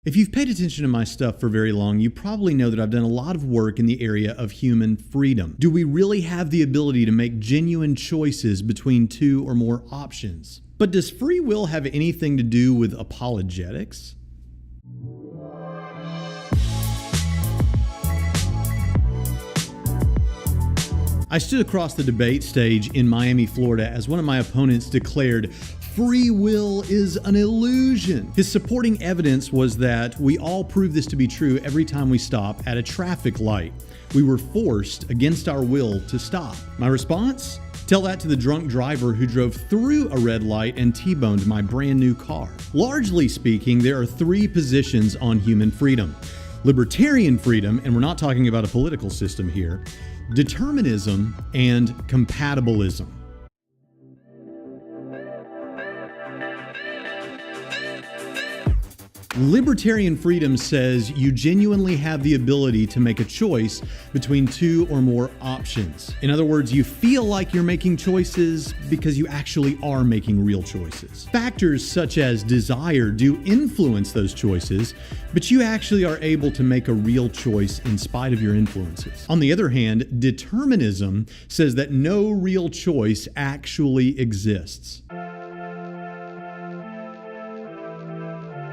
If you've paid attention to my stuff for very long, you probably know that I've done a lot of work in the area of human freedom. Do we really have the ability to make genuine choices between two or more options? But does free will have anything to do with apologetics? I stood across the debate stage in Miami, Florida, as one of my opponents declared, "Free will is an illusion." His supporting evidence was that we all prove this to be true every time we stop at a traffic light. We were forced, against our will, to stop. My response? Tell that to the drunk driver who drove through a red light and T-boned my brand new car. Largely speaking, there are three positions on human freedom. Libertarian freedom, and we're not talking about a political system here, determinism, and compatibilism. Libertarian freedom says you genuinely have the ability to make a choice between two or more options. In other words, you feel like you're making choices because you actually are making real choices. Factors such as desire do influence those choices, but you actually are able to make a real choice in spite of your influences. On the other hand, determinism says that no real choice actually exists.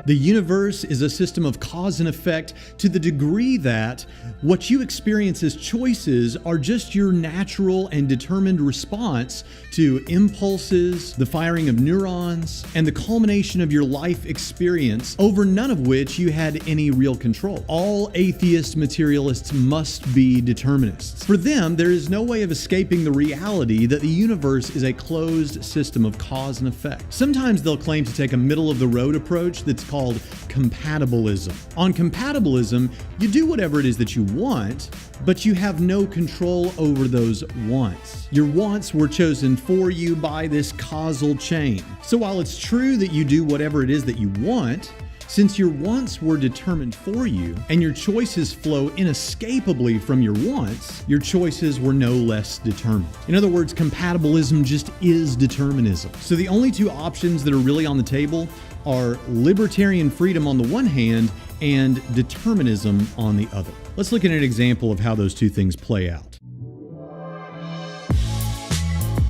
The universe is a system of cause and effect to the degree that what you experience as choices are just your natural and determined response to impulses, the firing of neurons, and the culmination of your life experience, over none of which you had any real control. All atheist materialists must be determinists. For them, there is no way of escaping the reality that the universe is a closed system of cause and effect. Sometimes they'll claim to take a middle-of-the-road approach that's called compatibilism. On compatibilism, you do whatever it is that you want, but you have no control over those wants. Your wants were chosen for you by this causal chain. So while it's true that you do whatever it is that you want, since your wants were determined for you and your choices flow inescapably from your wants, your choices were no less determined. In other words, compatibilism just is determinism. So the only two options that are really on the table are libertarian freedom on the one hand and determinism on the other. Let's look at an example of how those two things play out.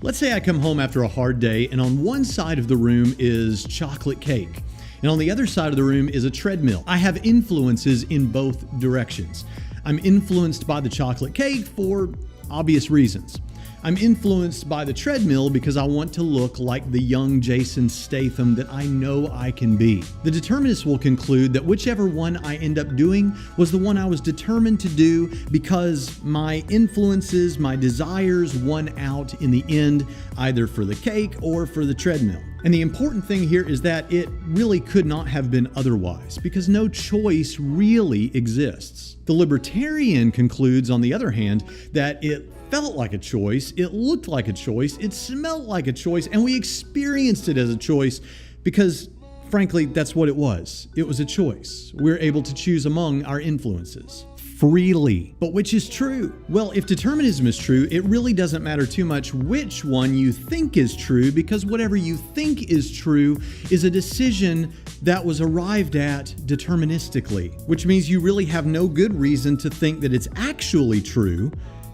Let's say I come home after a hard day and on one side of the room is chocolate cake. And on the other side of the room is a treadmill. I have influences in both directions. I'm influenced by the chocolate cake for obvious reasons. I'm influenced by the treadmill because I want to look like the young Jason Statham that I know I can be. The determinist will conclude that whichever one I end up doing was the one I was determined to do because my influences, my desires won out in the end, either for the cake or for the treadmill. And the important thing here is that it really could not have been otherwise, because no choice really exists. The libertarian concludes, on the other hand, that it felt like a choice, it looked like a choice, it smelled like a choice, and we experienced it as a choice because, frankly, that's what it was. It was a choice. We're able to choose among our influences freely. But which is true? Well, if determinism is true, it really doesn't matter too much which one you think is true, because whatever you think is true is a decision that was arrived at deterministically, which means you really have no good reason to think that it's actually true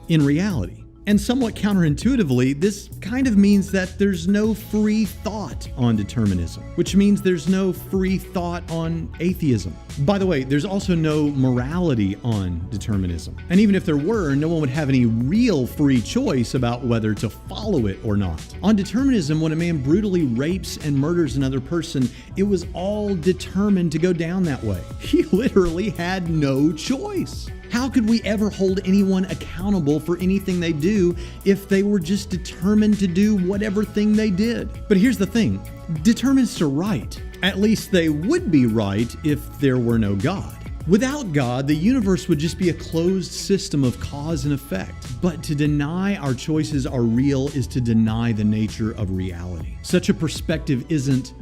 in reality. And somewhat counterintuitively, this kind of means that there's no free thought on determinism, which means there's no free thought on atheism. By the way, there's also no morality on determinism. And even if there were, no one would have any real free choice about whether to follow it or not. On determinism, when a man brutally rapes and murders another person, it was all determined to go down that way. He literally had no choice. How could we ever hold anyone accountable for anything they do if they were just determined to do whatever thing they did? But here's the thing, determinists are right. At least they would be right if there were no God. Without God, the universe would just be a closed system of cause and effect. But to deny our choices are real is to deny the nature of reality. Such a perspective isn't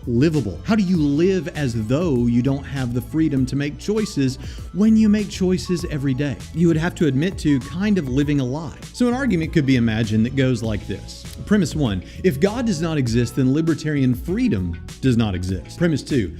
livable. How do you live as though you don't have the freedom to make choices when you make choices every day? You would have to admit to kind of living a lie. So an argument could be imagined that goes like this. Premise 1, if God does not exist, then libertarian freedom does not exist. Premise 2,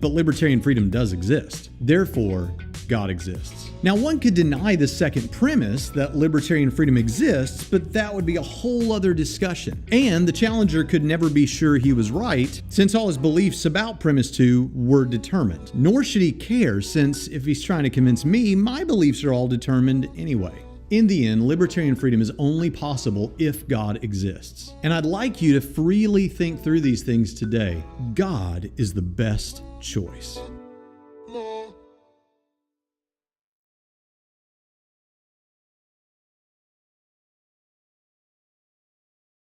but libertarian freedom does exist. Therefore, God exists. Now, one could deny the second premise that libertarian freedom exists, but that would be a whole other discussion. And the challenger could never be sure he was right, since all his beliefs about premise 2 were determined. Nor should he care, since if he's trying to convince me, my beliefs are all determined anyway. In the end, libertarian freedom is only possible if God exists. And I'd like you to freely think through these things today. God is the best choice.